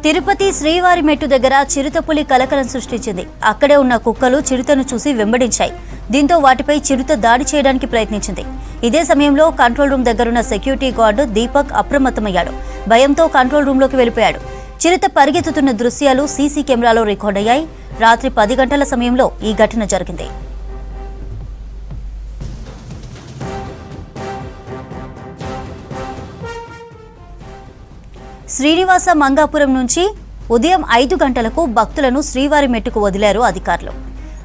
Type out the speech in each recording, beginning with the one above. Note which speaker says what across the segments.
Speaker 1: తిరుపతి శ్రీవారి మెట్టు దగ్గర చిరుతపులి కలకలం సృష్టించింది. అక్కడే ఉన్న కుక్కలు చిరుతను చూసి వెంబడించాయి. దీంతో వాటిపై చిరుత దాడి చేయడానికి ప్రయత్నించింది. ఇదే సమయంలో కంట్రోల్ రూమ్ దగ్గరున్న సెక్యూరిటీ గార్డు దీపక్ అప్రమత్తమయ్యాడు. భయంతో కంట్రోల్ రూమ్లోకి వెళ్లిపోయాడు. చిరుత పరిగెత్తుతున్న దృశ్యాలు సీసీ కెమెరాలో రికార్డ్ అయ్యాయి. రాత్రి 10 గంటల సమయంలో ఈ ఘటన జరిగింది. శ్రీనివాస మంగాపురం నుంచి ఉదయం 5 గంటలకు భక్తులను శ్రీవారి మెట్టుకు వదిలారు అధికారులు.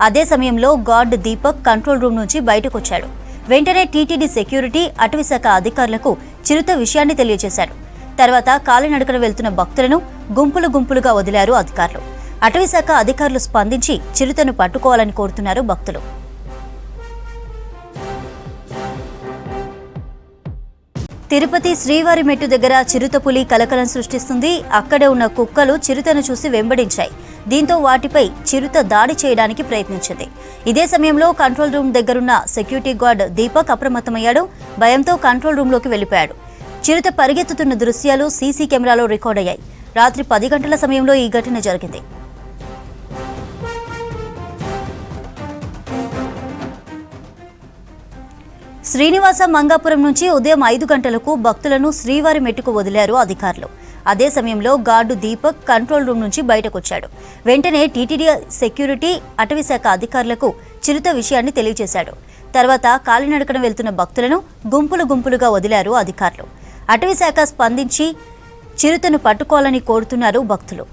Speaker 1: అదే సమయంలో గార్డ్ దీపక్ కంట్రోల్ రూమ్ నుంచి బయటకొచ్చాడు. వెంటనే టీటీడీ సెక్యూరిటీ, అటవీశాఖ అధికారులకు చిరుత విషయాన్ని తెలియజేశాడు. తర్వాత కాలినడకన వెళ్తున్న భక్తులను గుంపులుగా వదిలారు అధికారులు. అటవీశాఖ అధికారులు స్పందించి చిరుతను పట్టుకోవాలని కోరుతున్నారు భక్తులు. తిరుపతి శ్రీవారి మెట్టు దగ్గర చిరుతపులి కలకలం సృష్టిస్తుంది. అక్కడే ఉన్న కుక్కలు చిరుతను చూసి వెంబడించాయి. దీంతో వాటిపై చిరుత దాడి చేయడానికి ప్రయత్నించింది. ఇదే సమయంలో కంట్రోల్ రూమ్ దగ్గరున్న సెక్యూరిటీ గార్డ్ దీపక్ అప్రమత్తమయ్యాడు. భయంతో కంట్రోల్ రూమ్లోకి వెళ్లిపోయాడు. చిరుత పరిగెత్తుతున్న దృశ్యాలు సీసీ కెమెరాలో రికార్డ్ అయ్యాయి. రాత్రి 10 గంటల సమయంలో ఈ ఘటన జరిగింది. శ్రీనివాస మంగాపురం నుంచి ఉదయం 5 గంటలకు భక్తులను శ్రీవారి మెట్టుకు వదిలారు అధికారులు. అదే సమయంలో గార్డు దీపక్ కంట్రోల్ రూమ్ నుంచి బయటకొచ్చాడు. వెంటనే టీటీడీ సెక్యూరిటీ, అటవీశాఖ అధికారులకు చిరుత విషయాన్ని తెలియజేశాడు. తర్వాత కాలినడకన వెళ్తున్న భక్తులను గుంపులుగా వదిలారు అధికారులు. అటవీశాఖ స్పందించి చిరుతను పట్టుకోవాలని కోరుతున్నారు భక్తులు.